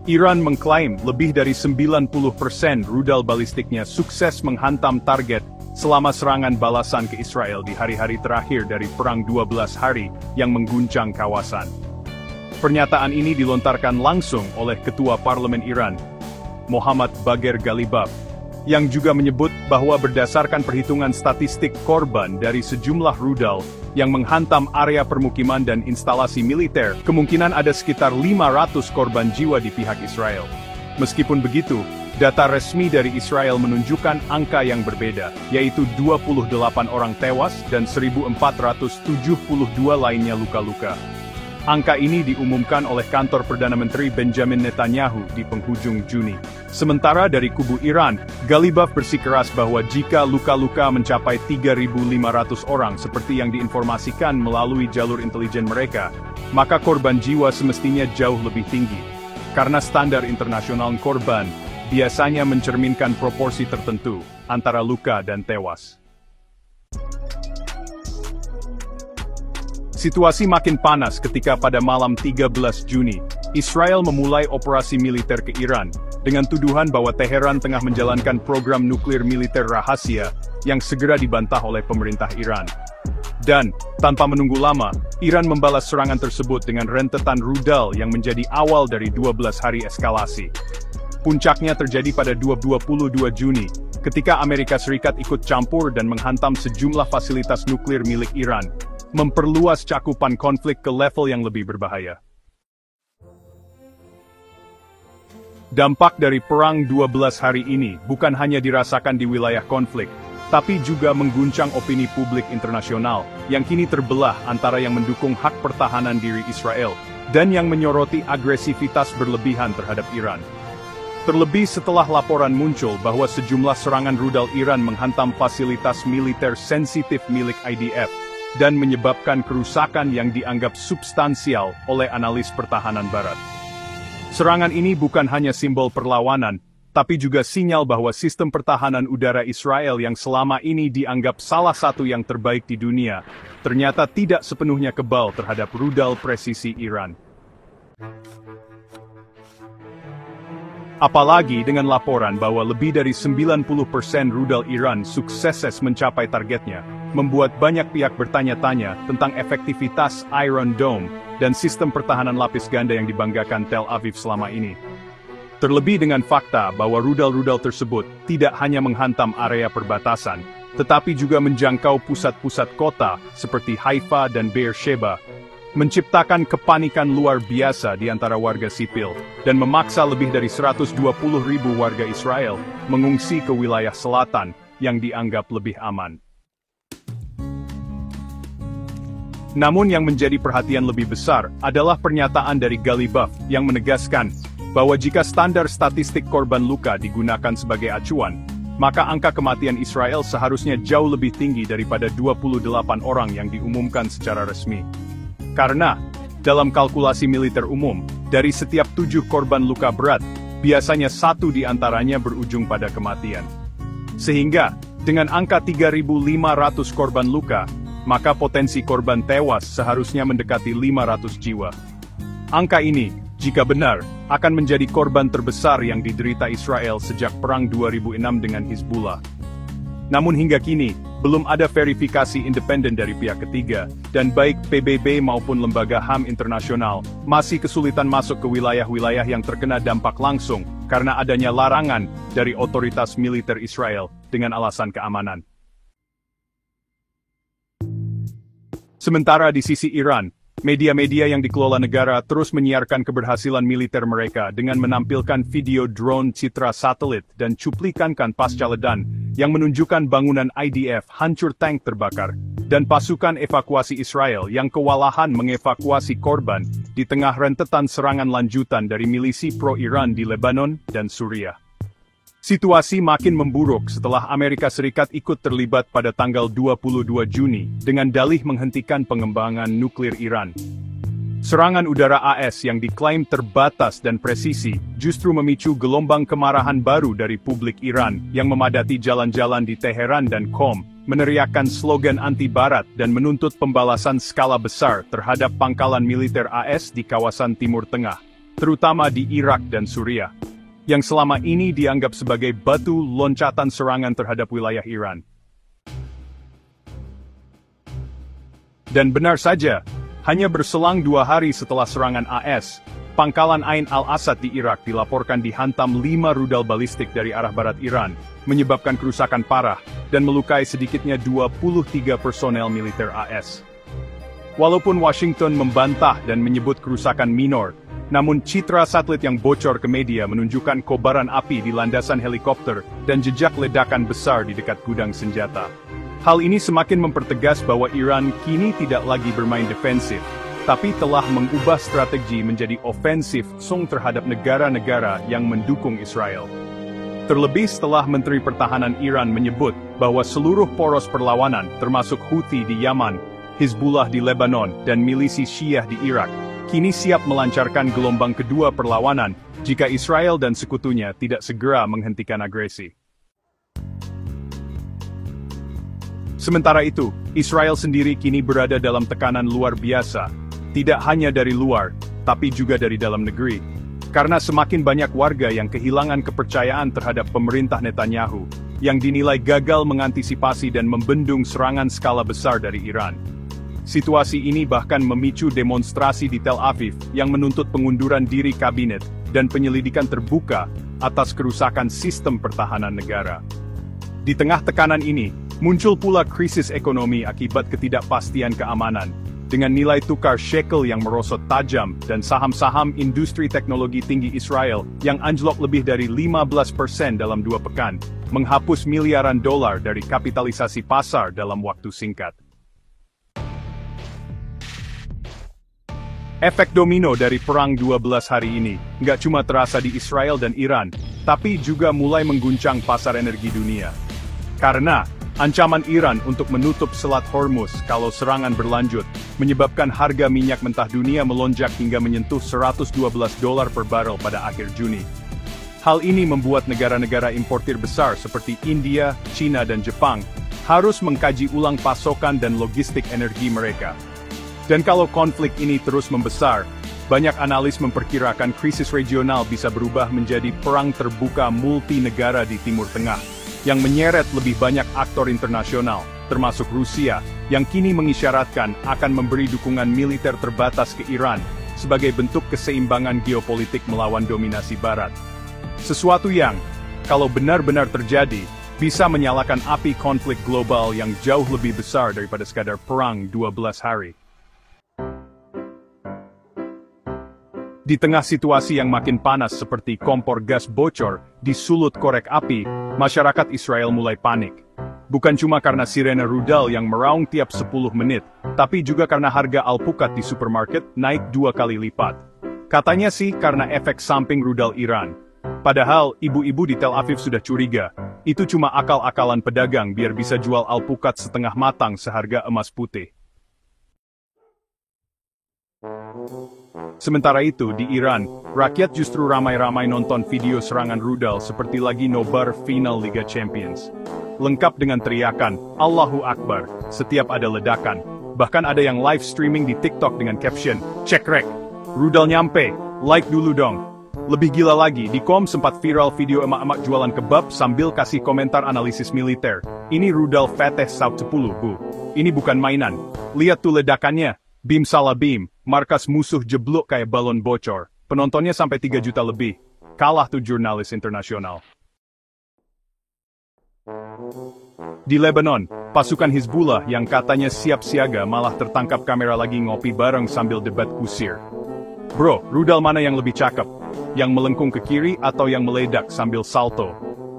Iran mengklaim lebih dari 90% rudal balistiknya sukses menghantam target selama serangan balasan ke Israel di hari-hari terakhir dari Perang 12 Hari yang mengguncang kawasan. Pernyataan ini dilontarkan langsung oleh Ketua Parlemen Iran, Mohammad Bagher Ghalibaf, yang juga menyebut bahwa berdasarkan perhitungan statistik korban dari sejumlah rudal yang menghantam area permukiman dan instalasi militer, kemungkinan ada sekitar 500 korban jiwa di pihak Israel. Meskipun begitu, data resmi dari Israel menunjukkan angka yang berbeda, yaitu 28 orang tewas dan 1.472 lainnya luka-luka. Angka ini diumumkan oleh kantor Perdana Menteri Benjamin Netanyahu di penghujung Juni. Sementara dari kubu Iran, Ghalibaf bersikeras bahwa jika luka-luka mencapai 3.500 orang seperti yang diinformasikan melalui jalur intelijen mereka, maka korban jiwa semestinya jauh lebih tinggi. Karena standar internasional korban biasanya mencerminkan proporsi tertentu antara luka dan tewas. Situasi makin panas ketika pada malam 13 Juni, Israel memulai operasi militer ke Iran, dengan tuduhan bahwa Teheran tengah menjalankan program nuklir militer rahasia yang segera dibantah oleh pemerintah Iran. Dan, tanpa menunggu lama, Iran membalas serangan tersebut dengan rentetan rudal yang menjadi awal dari 12 hari eskalasi. Puncaknya terjadi pada 22 Juni, ketika Amerika Serikat ikut campur dan menghantam sejumlah fasilitas nuklir milik Iran, memperluas cakupan konflik ke level yang lebih berbahaya. Dampak dari Perang 12 Hari ini bukan hanya dirasakan di wilayah konflik, tapi juga mengguncang opini publik internasional, yang kini terbelah antara yang mendukung hak pertahanan diri Israel, dan yang menyoroti agresivitas berlebihan terhadap Iran. Terlebih setelah laporan muncul bahwa sejumlah serangan rudal Iran menghantam fasilitas militer sensitif milik IDF, dan menyebabkan kerusakan yang dianggap substansial oleh analis pertahanan Barat. Serangan ini bukan hanya simbol perlawanan, tapi juga sinyal bahwa sistem pertahanan udara Israel yang selama ini dianggap salah satu yang terbaik di dunia, ternyata tidak sepenuhnya kebal terhadap rudal presisi Iran. Apalagi dengan laporan bahwa lebih dari 90% rudal Iran sukses mencapai targetnya, membuat banyak pihak bertanya-tanya tentang efektivitas Iron Dome dan sistem pertahanan lapis ganda yang dibanggakan Tel Aviv selama ini. Terlebih dengan fakta bahwa rudal-rudal tersebut tidak hanya menghantam area perbatasan, tetapi juga menjangkau pusat-pusat kota seperti Haifa dan Beersheba, menciptakan kepanikan luar biasa di antara warga sipil, dan memaksa lebih dari 120.000 warga Israel mengungsi ke wilayah selatan yang dianggap lebih aman. Namun yang menjadi perhatian lebih besar adalah pernyataan dari Ghalibaf yang menegaskan bahwa jika standar statistik korban luka digunakan sebagai acuan, maka angka kematian Israel seharusnya jauh lebih tinggi daripada 28 orang yang diumumkan secara resmi. Karena, dalam kalkulasi militer umum, dari setiap 7 korban luka berat, biasanya 1 di antaranya berujung pada kematian. Sehingga, dengan angka 3.500 korban luka, maka potensi korban tewas seharusnya mendekati 500 jiwa. Angka ini, jika benar, akan menjadi korban terbesar yang diderita Israel sejak Perang 2006 dengan Hizbullah. Namun hingga kini, belum ada verifikasi independen dari pihak ketiga, dan baik PBB maupun lembaga HAM internasional masih kesulitan masuk ke wilayah-wilayah yang terkena dampak langsung karena adanya larangan dari otoritas militer Israel dengan alasan keamanan. Sementara di sisi Iran, media-media yang dikelola negara terus menyiarkan keberhasilan militer mereka dengan menampilkan video drone citra satelit dan cuplikan pasca ledakan yang menunjukkan bangunan IDF hancur, tank terbakar, dan pasukan evakuasi Israel yang kewalahan mengevakuasi korban di tengah rentetan serangan lanjutan dari milisi pro-Iran di Lebanon dan Suriah. Situasi makin memburuk setelah Amerika Serikat ikut terlibat pada tanggal 22 Juni dengan dalih menghentikan pengembangan nuklir Iran. Serangan udara AS yang diklaim terbatas dan presisi justru memicu gelombang kemarahan baru dari publik Iran yang memadati jalan-jalan di Teheran dan Qom, meneriakkan slogan anti-Barat dan menuntut pembalasan skala besar terhadap pangkalan militer AS di kawasan Timur Tengah. terutama di Irak dan Suriah, yang selama ini dianggap sebagai batu loncatan serangan terhadap wilayah Iran. Dan benar saja, hanya berselang 2 hari setelah serangan AS, pangkalan Ain al-Asad di Irak dilaporkan dihantam 5 rudal balistik dari arah barat Iran, menyebabkan kerusakan parah dan melukai sedikitnya 23 personel militer AS. Walaupun Washington membantah dan menyebut kerusakan minor, namun citra satelit yang bocor ke media menunjukkan kobaran api di landasan helikopter dan jejak ledakan besar di dekat gudang senjata. Hal ini semakin mempertegas bahwa Iran kini tidak lagi bermain defensif, tapi telah mengubah strategi menjadi ofensif terhadap negara-negara yang mendukung Israel. Terlebih setelah Menteri Pertahanan Iran menyebut bahwa seluruh poros perlawanan, termasuk Houthi di Yaman, Hizbullah di Lebanon, dan milisi Syiah di Irak, kini siap melancarkan gelombang kedua perlawanan jika Israel dan sekutunya tidak segera menghentikan agresi. Sementara itu, Israel sendiri kini berada dalam tekanan luar biasa, tidak hanya dari luar, tapi juga dari dalam negeri. Karena semakin banyak warga yang kehilangan kepercayaan terhadap pemerintah Netanyahu, yang dinilai gagal mengantisipasi dan membendung serangan skala besar dari Iran. Situasi ini bahkan memicu demonstrasi di Tel Aviv yang menuntut pengunduran diri kabinet dan penyelidikan terbuka atas kerusakan sistem pertahanan negara. Di tengah tekanan ini, muncul pula krisis ekonomi akibat ketidakpastian keamanan, dengan nilai tukar shekel yang merosot tajam dan saham-saham industri teknologi tinggi Israel yang anjlok lebih dari 15% dalam 2 pekan, menghapus miliaran dolar dari kapitalisasi pasar dalam waktu singkat. Efek domino dari Perang 12 hari ini, nggak cuma terasa di Israel dan Iran, tapi juga mulai mengguncang pasar energi dunia. Karena, ancaman Iran untuk menutup Selat Hormuz kalau serangan berlanjut, menyebabkan harga minyak mentah dunia melonjak hingga menyentuh $112 per barel pada akhir Juni. Hal ini membuat negara-negara importir besar seperti India, China dan Jepang, harus mengkaji ulang pasokan dan logistik energi mereka. Dan kalau konflik ini terus membesar, banyak analis memperkirakan krisis regional bisa berubah menjadi perang terbuka multi-negara di Timur Tengah, yang menyeret lebih banyak aktor internasional, termasuk Rusia, yang kini mengisyaratkan akan memberi dukungan militer terbatas ke Iran, sebagai bentuk keseimbangan geopolitik melawan dominasi Barat. Sesuatu yang, kalau benar-benar terjadi, bisa menyalakan api konflik global yang jauh lebih besar daripada sekadar perang 12 hari. Di tengah situasi yang makin panas seperti kompor gas bocor di sulut korek api, masyarakat Israel mulai panik. Bukan cuma karena sirene rudal yang meraung tiap 10 menit, tapi juga karena harga alpukat di supermarket naik 2 kali lipat. Katanya sih karena efek samping rudal Iran. Padahal, ibu-ibu di Tel Aviv sudah curiga, itu cuma akal-akalan pedagang biar bisa jual alpukat setengah matang seharga emas putih. Sementara itu, di Iran, rakyat justru ramai-ramai nonton video serangan rudal seperti lagi nobar final Liga Champions. Lengkap dengan teriakan, Allahu Akbar, setiap ada ledakan. Bahkan ada yang live streaming di TikTok dengan caption, "Cek rek, rudal nyampe, like dulu dong." Lebih gila lagi, di kom sempat viral video emak-emak jualan kebab sambil kasih komentar analisis militer. Ini rudal Fateh Saud 10, bu. Ini bukan mainan. Lihat tuh ledakannya. Bim salah bim, markas musuh jeblok kayak balon bocor. Penontonnya sampai 3 juta lebih. Kalah tuh jurnalis internasional. Di Lebanon, pasukan Hizbullah yang katanya siap siaga malah tertangkap kamera lagi ngopi bareng sambil debat kusir. Bro, rudal mana yang lebih cakep? Yang melengkung ke kiri atau yang meledak sambil salto?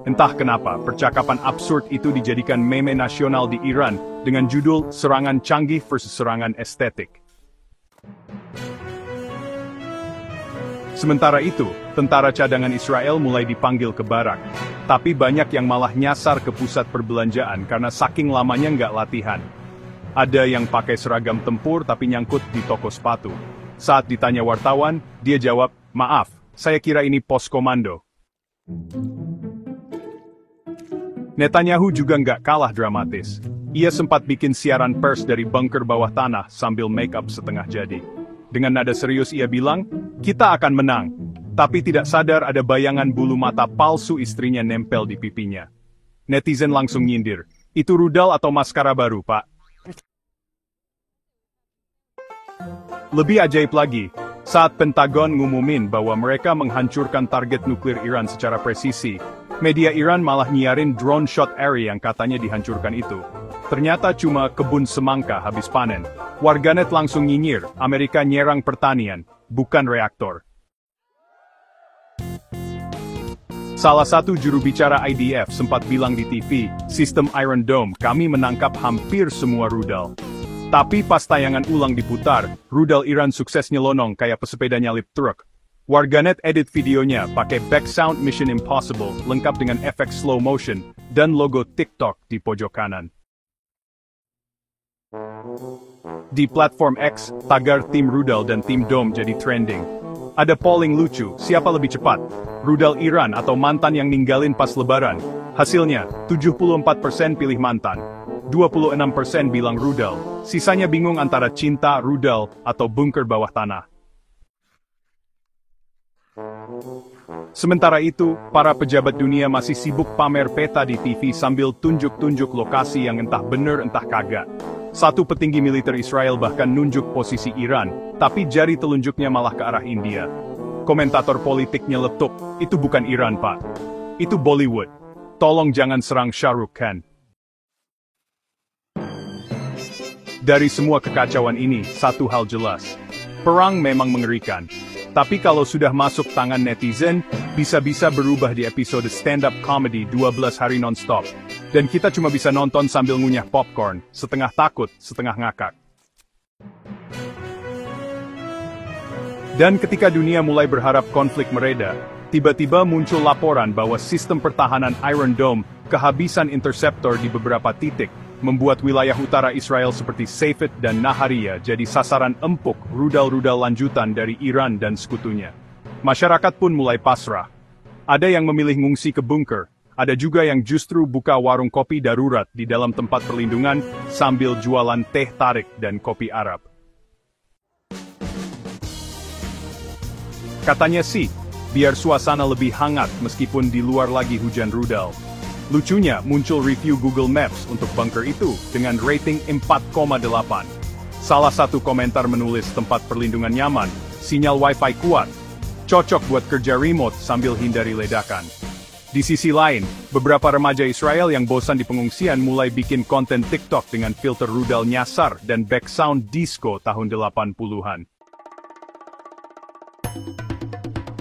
Entah kenapa, percakapan absurd itu dijadikan meme nasional di Iran dengan judul Serangan Canggih versus Serangan Estetik. Sementara itu, tentara cadangan Israel mulai dipanggil ke barak. Tapi banyak yang malah nyasar ke pusat perbelanjaan karena saking lamanya nggak latihan. Ada yang pakai seragam tempur tapi nyangkut di toko sepatu. Saat ditanya wartawan, dia jawab, "Maaf, saya kira ini pos komando." Netanyahu juga nggak kalah dramatis. Ia sempat bikin siaran pers dari bunker bawah tanah sambil make up setengah jadi. Dengan nada serius ia bilang, "Kita akan menang." Tapi tidak sadar ada bayangan bulu mata palsu istrinya nempel di pipinya. Netizen langsung nyindir, "Itu rudal atau maskara baru, Pak?" Lebih ajaib lagi, saat Pentagon ngumumin bahwa mereka menghancurkan target nuklir Iran secara presisi, media Iran malah nyiarin drone shot area yang katanya dihancurkan itu. Ternyata cuma kebun semangka habis panen. Warganet langsung nyinyir, Amerika nyerang pertanian, bukan reaktor. Salah satu juru bicara IDF sempat bilang di TV, sistem Iron Dome kami menangkap hampir semua rudal. Tapi pas tayangan ulang diputar, rudal Iran sukses nyelonong kayak pesepeda nyalip truk. Warganet edit videonya pakai back sound Mission Impossible lengkap dengan efek slow motion dan logo TikTok di pojok kanan. Di platform X, tagar tim rudal dan tim dome jadi trending. Ada polling lucu, siapa lebih cepat? Rudal Iran atau mantan yang ninggalin pas lebaran? Hasilnya, 74% pilih mantan. 26% bilang rudal. Sisanya bingung antara cinta, rudal, atau bunker bawah tanah. Sementara itu, para pejabat dunia masih sibuk pamer peta di TV sambil tunjuk-tunjuk lokasi yang entah bener entah kagak. Satu petinggi militer Israel bahkan nunjuk posisi Iran, tapi jari telunjuknya malah ke arah India. Komentator politiknya letup, "Itu bukan Iran, Pak. Itu Bollywood. Tolong jangan serang Shah Rukh Khan." Dari semua kekacauan ini, satu hal jelas. Perang memang mengerikan. Tapi kalau sudah masuk tangan netizen, bisa-bisa berubah di episode stand-up comedy 12 hari non-stop. Dan kita cuma bisa nonton sambil ngunyah popcorn, setengah takut, setengah ngakak. Dan ketika dunia mulai berharap konflik mereda, tiba-tiba muncul laporan bahwa sistem pertahanan Iron Dome kehabisan interceptor di beberapa titik, membuat wilayah utara Israel seperti Safed dan Nahariya jadi sasaran empuk rudal-rudal lanjutan dari Iran dan sekutunya. Masyarakat pun mulai pasrah. Ada yang memilih ngungsi ke bunker, ada juga yang justru buka warung kopi darurat di dalam tempat perlindungan sambil jualan teh tarik dan kopi Arab. Katanya sih, biar suasana lebih hangat meskipun di luar lagi hujan rudal. Lucunya, muncul review Google Maps untuk bunker itu dengan rating 4,8. Salah satu komentar menulis tempat perlindungan nyaman, sinyal Wi-Fi kuat, cocok buat kerja remote sambil hindari ledakan. Di sisi lain, beberapa remaja Israel yang bosan di pengungsian mulai bikin konten TikTok dengan filter rudal nyasar dan back sound disco tahun 80-an.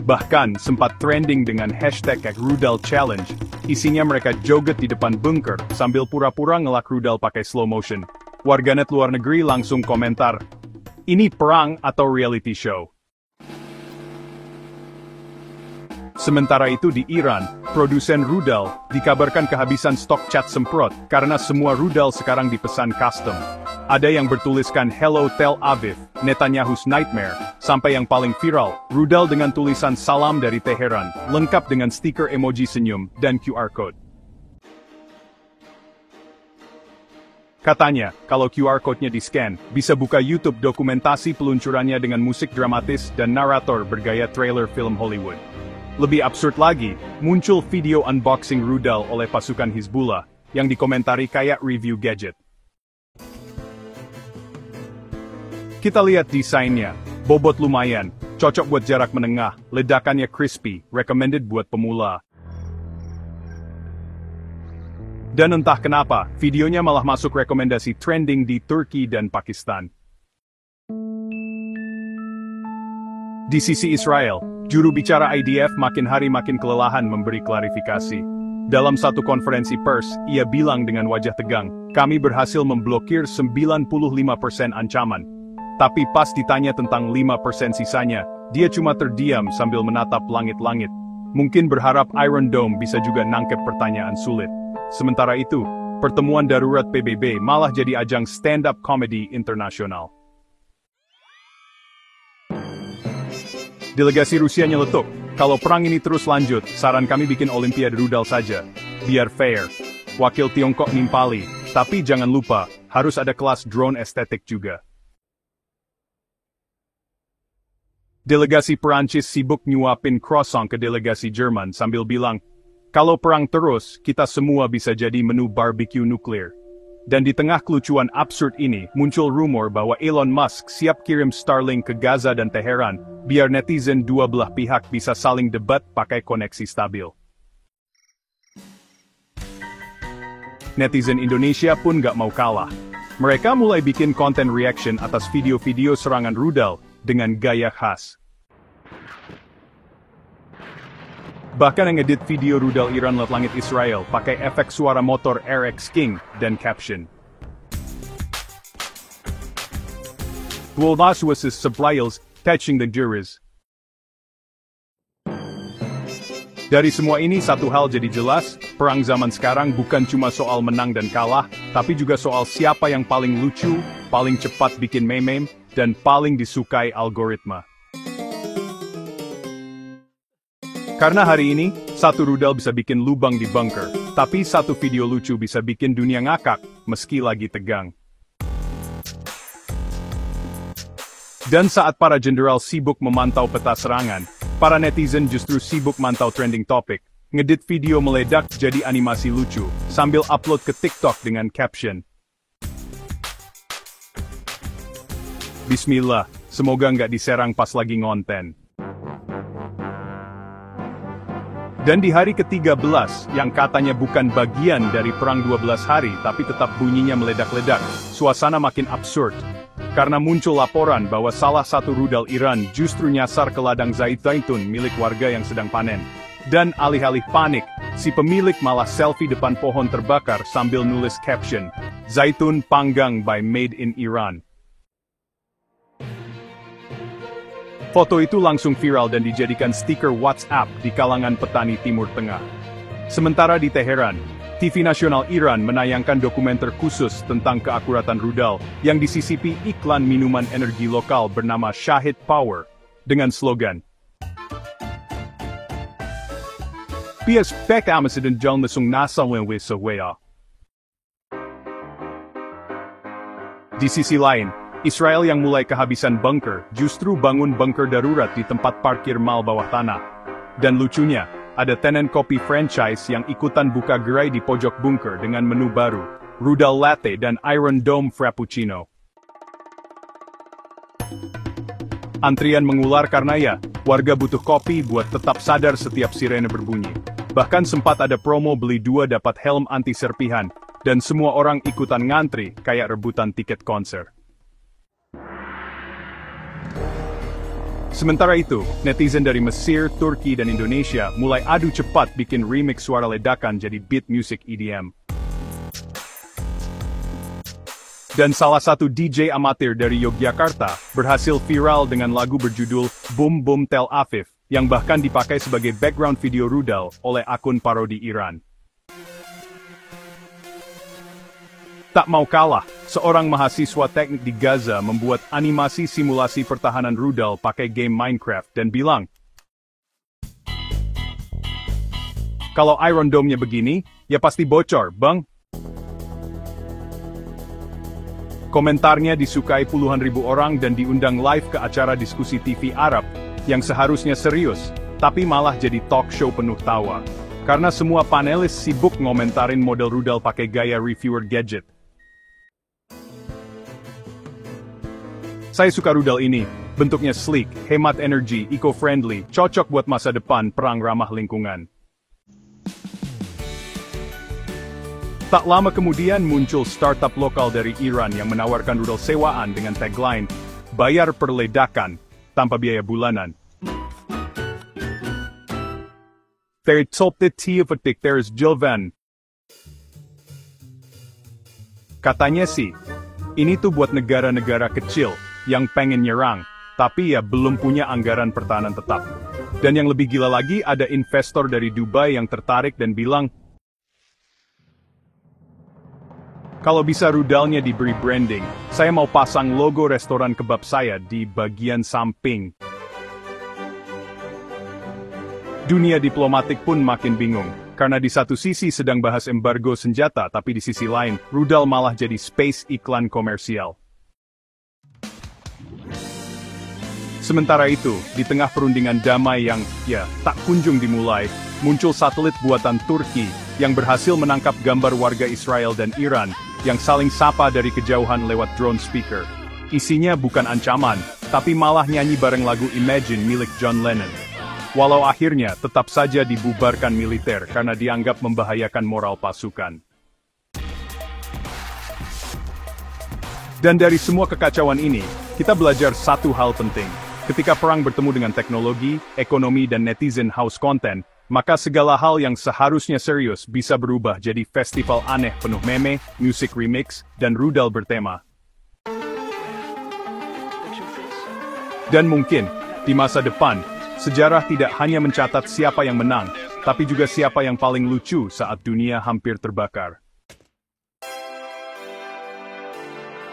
Bahkan sempat trending dengan hashtag Rudal Challenge, isinya mereka joget di depan bunker sambil pura-pura ngelak rudal pakai slow motion. Warganet luar negeri langsung komentar, "Ini perang atau reality show?" Sementara itu di Iran, produsen rudal dikabarkan kehabisan stok cat semprot karena semua rudal sekarang dipesan custom. Ada yang bertuliskan Hello Tel Aviv, Netanyahu's Nightmare, sampai yang paling viral, rudal dengan tulisan Salam dari Teheran, lengkap dengan stiker emoji senyum dan QR code. Katanya, kalau QR code-nya di-scan, bisa buka YouTube dokumentasi peluncurannya dengan musik dramatis dan narator bergaya trailer film Hollywood. Lebih absurd lagi, muncul video unboxing rudal oleh pasukan Hizbullah, yang dikomentari kayak review gadget. Kita lihat desainnya, bobot lumayan, cocok buat jarak menengah, ledakannya crispy, recommended buat pemula. Dan entah kenapa, videonya malah masuk rekomendasi trending di Turki dan Pakistan. Di sisi Israel, juru bicara IDF makin hari makin kelelahan memberi klarifikasi. Dalam satu konferensi pers, ia bilang dengan wajah tegang, "Kami berhasil memblokir 95% ancaman." Tapi pas ditanya tentang 5% sisanya, dia cuma terdiam sambil menatap langit-langit. Mungkin berharap Iron Dome bisa juga nangkep pertanyaan sulit. Sementara itu, pertemuan darurat PBB malah jadi ajang stand-up comedy internasional. Delegasi Rusia nyeletuk, "Kalau perang ini terus lanjut, saran kami bikin Olimpiade rudal saja. Biar fair." Wakil Tiongkok nimpali, "Tapi jangan lupa, harus ada kelas drone estetik juga." Delegasi Perancis sibuk nyuapin croissant ke delegasi Jerman sambil bilang, kalau perang terus, kita semua bisa jadi menu barbecue nuklir. Dan di tengah kelucuan absurd ini, muncul rumor bahwa Elon Musk siap kirim Starlink ke Gaza dan Teheran, biar netizen dua belah pihak bisa saling debat pakai koneksi stabil. Netizen Indonesia pun gak mau kalah. Mereka mulai bikin konten reaction atas video-video serangan rudal dengan gaya khas. Bahkan yang edit video rudal Iran lewat langit Israel pakai efek suara motor RX King dan caption. World versus Sublayals, touching the juries. Dari semua ini satu hal jadi jelas, perang zaman sekarang bukan cuma soal menang dan kalah, tapi juga soal siapa yang paling lucu, paling cepat bikin meme, dan paling disukai algoritma. Karena hari ini, satu rudal bisa bikin lubang di bunker, tapi satu video lucu bisa bikin dunia ngakak, meski lagi tegang. Dan saat para jenderal sibuk memantau peta serangan, para netizen justru sibuk mantau trending topic, ngedit video meledak jadi animasi lucu, sambil upload ke TikTok dengan caption. Bismillah, semoga nggak diserang pas lagi ngonten. Dan di hari ke-13, yang katanya bukan bagian dari perang 12 hari tapi tetap bunyinya meledak-ledak, suasana makin absurd. Karena muncul laporan bahwa salah satu rudal Iran justru nyasar ke ladang zaitun milik warga yang sedang panen. Dan alih-alih panik, si pemilik malah selfie depan pohon terbakar sambil nulis caption, "Zaitun panggang by Made in Iran." Foto itu langsung viral dan dijadikan stiker WhatsApp di kalangan petani Timur Tengah. Sementara di Teheran, TV nasional Iran menayangkan dokumenter khusus tentang keakuratan rudal yang disisipi iklan minuman energi lokal bernama Shahid Power, dengan slogan, "Bias pek amasidin jal mesung nasa wenwe sewea." Di sisi lain, Israel yang mulai kehabisan bunker, justru bangun bunker darurat di tempat parkir mal bawah tanah. Dan lucunya, ada tenant kopi franchise yang ikutan buka gerai di pojok bunker dengan menu baru, rudal latte dan Iron Dome Frappuccino. Antrian mengular karena ya, warga butuh kopi buat tetap sadar setiap sirene berbunyi. Bahkan sempat ada promo beli 2 dapat helm anti-serpihan, dan semua orang ikutan ngantri kayak rebutan tiket konser. Sementara itu, netizen dari Mesir, Turki, dan Indonesia mulai adu cepat bikin remix suara ledakan jadi beat music EDM. Dan salah satu DJ amatir dari Yogyakarta berhasil viral dengan lagu berjudul Boom Boom Tel Aviv, yang bahkan dipakai sebagai background video rudal oleh akun parodi Iran. Tak mau kalah, seorang mahasiswa teknik di Gaza membuat animasi simulasi pertahanan rudal pakai game Minecraft dan bilang, "Kalau Iron Dome-nya begini, ya pasti bocor, bang." Komentarnya disukai puluhan ribu orang dan diundang live ke acara diskusi TV Arab, yang seharusnya serius, tapi malah jadi talk show penuh tawa. Karena semua panelis sibuk ngomentarin model rudal pakai gaya reviewer gadget. Saya suka rudal ini, bentuknya sleek, hemat energi, eco-friendly, cocok buat masa depan perang ramah lingkungan. Tak lama kemudian muncul startup lokal dari Iran yang menawarkan rudal sewaan dengan tagline, "Bayar per ledakan, tanpa biaya bulanan." Katanya sih, ini tuh buat negara-negara kecil yang pengen nyerang, tapi ya belum punya anggaran pertahanan tetap. Dan yang lebih gila lagi, ada investor dari Dubai yang tertarik dan bilang, "Kalau bisa rudalnya diberi branding, saya mau pasang logo restoran kebab saya di bagian samping." Dunia diplomatik pun makin bingung, karena di satu sisi sedang bahas embargo senjata, tapi di sisi lain, rudal malah jadi space iklan komersial. Sementara itu, di tengah perundingan damai yang, tak kunjung dimulai, muncul satelit buatan Turki yang berhasil menangkap gambar warga Israel dan Iran yang saling sapa dari kejauhan lewat drone speaker. Isinya bukan ancaman, tapi malah nyanyi bareng lagu Imagine milik John Lennon. Walau akhirnya tetap saja dibubarkan militer karena dianggap membahayakan moral pasukan. Dan dari semua kekacauan ini, kita belajar satu hal penting. Ketika perang bertemu dengan teknologi, ekonomi dan netizen haus konten, maka segala hal yang seharusnya serius bisa berubah jadi festival aneh penuh meme, musik remix, dan rudal bertema. Dan mungkin, di masa depan, sejarah tidak hanya mencatat siapa yang menang, tapi juga siapa yang paling lucu saat dunia hampir terbakar.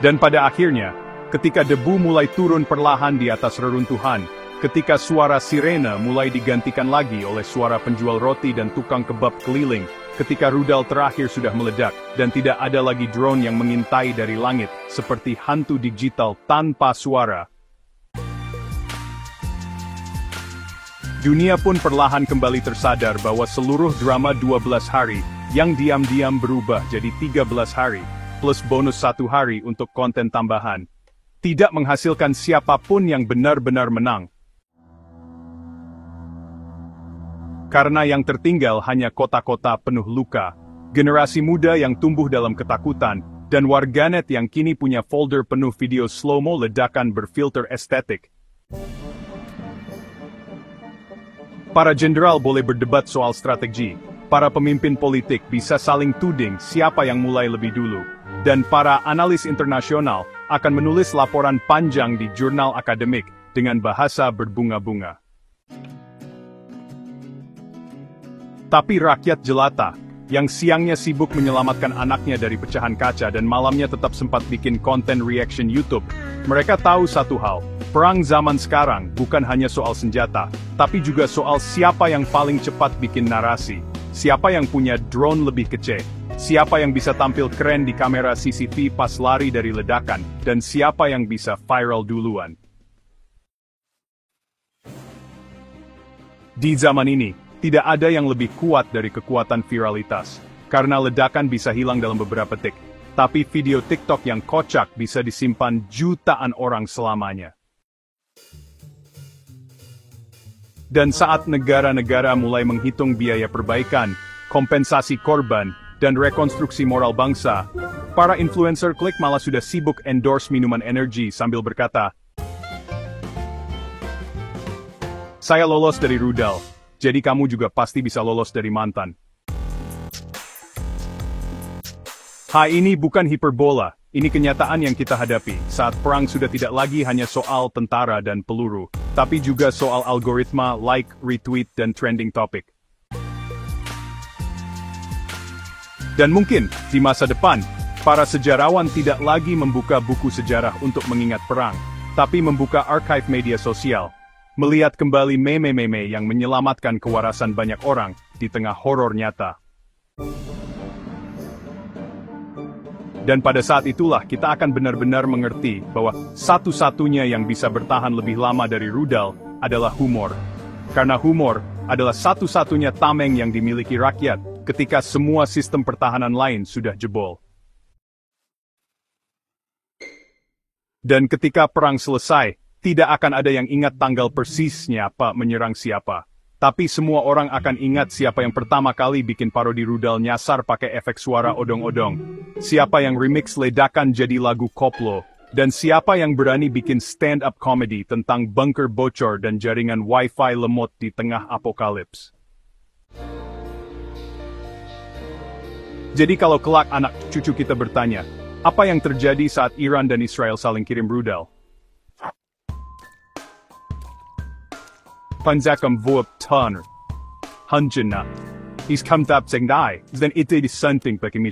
Dan pada akhirnya, ketika debu mulai turun perlahan di atas reruntuhan, ketika suara sirene mulai digantikan lagi oleh suara penjual roti dan tukang kebab keliling, ketika rudal terakhir sudah meledak, dan tidak ada lagi drone yang mengintai dari langit, seperti hantu digital tanpa suara, dunia pun perlahan kembali tersadar bahwa seluruh drama 12 hari, yang diam-diam berubah jadi 13 hari, plus bonus 1 hari untuk konten tambahan, tidak menghasilkan siapapun yang benar-benar menang. Karena yang tertinggal hanya kota-kota penuh luka, generasi muda yang tumbuh dalam ketakutan, dan warganet yang kini punya folder penuh video slow-mo ledakan berfilter estetik. Para jenderal boleh berdebat soal strategi, para pemimpin politik bisa saling tuding siapa yang mulai lebih dulu, dan para analis internasional akan menulis laporan panjang di jurnal akademik dengan bahasa berbunga-bunga. Tapi rakyat jelata, yang siangnya sibuk menyelamatkan anaknya dari pecahan kaca dan malamnya tetap sempat bikin konten reaction YouTube, mereka tahu satu hal, perang zaman sekarang bukan hanya soal senjata, tapi juga soal siapa yang paling cepat bikin narasi, siapa yang punya drone lebih kece, siapa yang bisa tampil keren di kamera CCTV pas lari dari ledakan, dan siapa yang bisa viral duluan. Di zaman ini, tidak ada yang lebih kuat dari kekuatan viralitas, karena ledakan bisa hilang dalam beberapa detik, tapi video TikTok yang kocak bisa disimpan jutaan orang selamanya. Dan saat negara-negara mulai menghitung biaya perbaikan, kompensasi korban, dan rekonstruksi moral bangsa, para influencer klik malah sudah sibuk endorse minuman energi sambil berkata, "Saya lolos dari rudal, jadi kamu juga pasti bisa lolos dari mantan." Ini bukan hiperbola, ini kenyataan yang kita hadapi saat perang sudah tidak lagi hanya soal tentara dan peluru, tapi juga soal algoritma, like, retweet, dan trending topic. Dan mungkin, di masa depan, para sejarawan tidak lagi membuka buku sejarah untuk mengingat perang, tapi membuka archive media sosial, melihat kembali meme-meme yang menyelamatkan kewarasan banyak orang di tengah horor nyata. Dan pada saat itulah kita akan benar-benar mengerti bahwa satu-satunya yang bisa bertahan lebih lama dari rudal adalah humor. Karena humor adalah satu-satunya tameng yang dimiliki rakyat ketika semua sistem pertahanan lain sudah jebol. Dan ketika perang selesai, tidak akan ada yang ingat tanggal persisnya apa menyerang siapa. Tapi semua orang akan ingat siapa yang pertama kali bikin parodi rudal nyasar pakai efek suara odong-odong. Siapa yang remix ledakan jadi lagu koplo. Dan siapa yang berani bikin stand-up comedy tentang bunker bocor dan jaringan wifi lemot di tengah apokalips. Jadi kalau kelak anak cucu kita bertanya, apa yang terjadi saat Iran dan Israel saling kirim rudal? Panzakam vuop tanner. Hunjana. He's come up saying, then it is something like a